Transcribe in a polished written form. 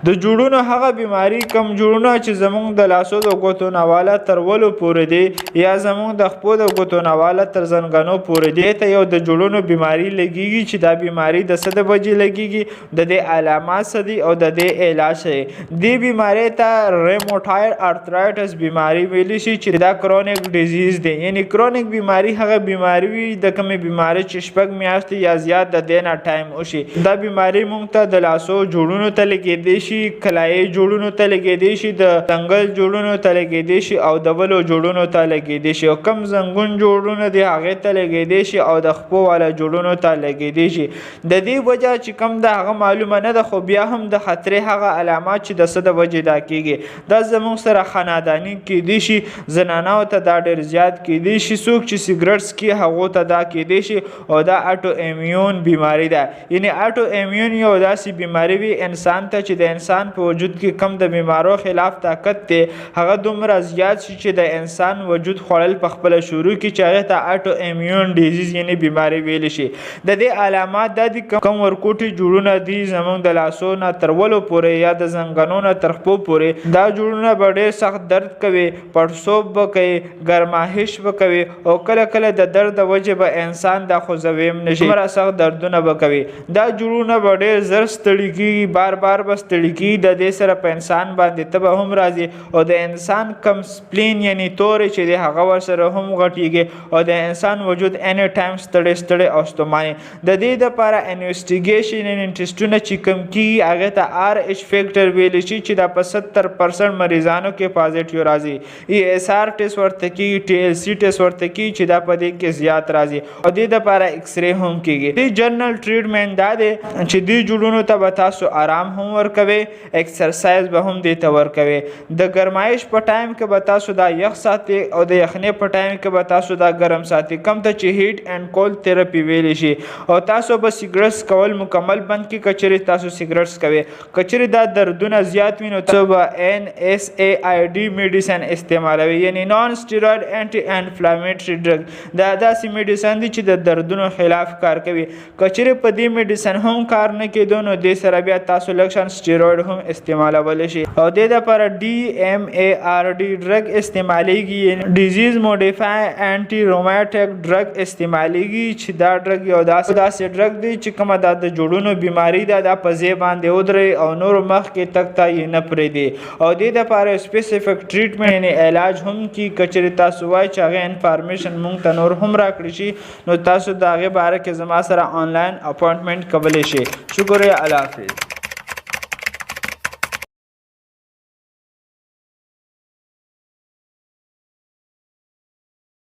د جوړونو هغه بیماری کم جوړونه چې زمونږ د لاسو د ګوتو نواله تر ولو پورې دی یا زمونږ د خپو د ګوتو نواله تر زنګنو پورې دی ته یو د جوړونو بیماری لګیږي چې دا بیماری د څه د وجې لګیږي د دې علامات څه دي او د دې علاج څه دی. دې بیماری ته ریموټاید ارترایټس بیماری ویلی شي چې دا کرونیک ډیزیز دی. یعنی کرونیک بیماری هغه بیماری وي د کومې بیماری چې شپږ میاشتې یا زیات د دې نه ټایم وشي. دا بیماری موږ ته د لاسو جوړونو ته لګېدی شي، کلایي جوړونو ته لګېدی شي، د تنګل جوړونو ته لګېدی شي او د بلو جوړونو ته لګېدی شي او کم زنګون جوړونه دي هغې ته لګېدی شي او د خپو والا جوړونو ته لګېدی شي. د دې وجه چې کم ده هغه معلومه نه ده، خو بیا هم د خطرې هغه علامات چې د څه د وجې دا کېږي دا زموږ سره خانداني کېدی شي، زنانو ته دا ډېر زیات کېدی شي، څوک چې سګرټ څکي هغو ته دا کېدی شي او دا اټو ایمیون بیماری ده. یعنی اټو ایمیون یو داسې بیماری وي انسان ته چې د انسان په وجود کې کم د بیمارو خلاف طاقت دی هغه دومره زیات شي چې د انسان وجود خوړل په خپله شروع کړي چې هغې ته اټو ایمیون ډیزیز یعنی بیماری ویلی شي. د دې علامات دا دي کم ورکوټي جوړونه دي زموږ د لاسو نه تر ولو پورې یا د زنګنو نه تر خپو پورې. دا جوړونه به ډېر سخت درد کوي، پړسوب به کوي، ګرماهش به کوي او کله کله د درد د وجې به انسان دا خوځویم نه شي، دومره سخت دردونه به کوي. دا جوړونه به ډېر زر ستړي کېږي، بار بار به ستړي کېږي، د دې سره په انسان باندې تبه هم راځي او د انسان کم سپلین یعنی تورې چې دی هغه ورسره هم غټېږي او د انسان وجود any ټایم ستړی ستړی او ستوماني. د دې دپاره انویسټیګیشن یعنی ټسټونه چې کم کېږي هغې ته RH فیکټر ویلی شي چې دا په 70% مریضانو کې پازیټیو راځي. ESR ټیسټ ورته کېږي، TLC ټیسټ ورته کېږي چې دا په دې کې زیات راځي او دې دپاره ایکسرې هم کېږي. دې جنرل ټریټمنټ دا دی چې دې جوړونو ته به تاسو آرام هم ورکوئ، ایکسرسایز به هم دې ته ورکوئ. د ګرمایش په ټایم کې به تاسو دا یخ ساتئ او د یخنۍ په ټایم کې به تاسو دا ګرم ساتئ، کم ته چې هیټ اینډ کولډ تھراپي ویلی شي. او تاسو به سګرټ څکول مکمل بند کړئ که چېرې تاسو سګرټ څکوئ. که چېرې دا دردونه زیات وي نو تاسو به NSAID میډیسن استعمالوي یعنی نان سټیروید انټي انفلامیټري ډرګ. دا داسې میډیسن دي چې د دردونو خلاف کار کوي. که چېرې په دې میډیسن هم کار نه کېدو نو دې سره بیا تاسو لږ شان سټیروید هم استعمالولی شي او دې دپاره DMARD ډرګ استعمالیږي، ډیزیز موډیفای انټي روماټیک ډرګ استعمالیږي چې دا ډرګ یو داسې ډرګ دی چې کومه دا د جوړونو بیماری ده دا په ځای باندې ودرئ او نور مخکې تګ ته یې نه پرېږدي او دې دپاره سپیسیفیک ټریټمنټ یعنې علاج هم کي. که چېرې تاسو وایئ چې هغې انفارمیشن موږ ته نور هم راکړی شي نو تاسو د هغې باره کې زما سره آنلاین اپوینټمنټ کولی شي. شکریه، الله حافظ.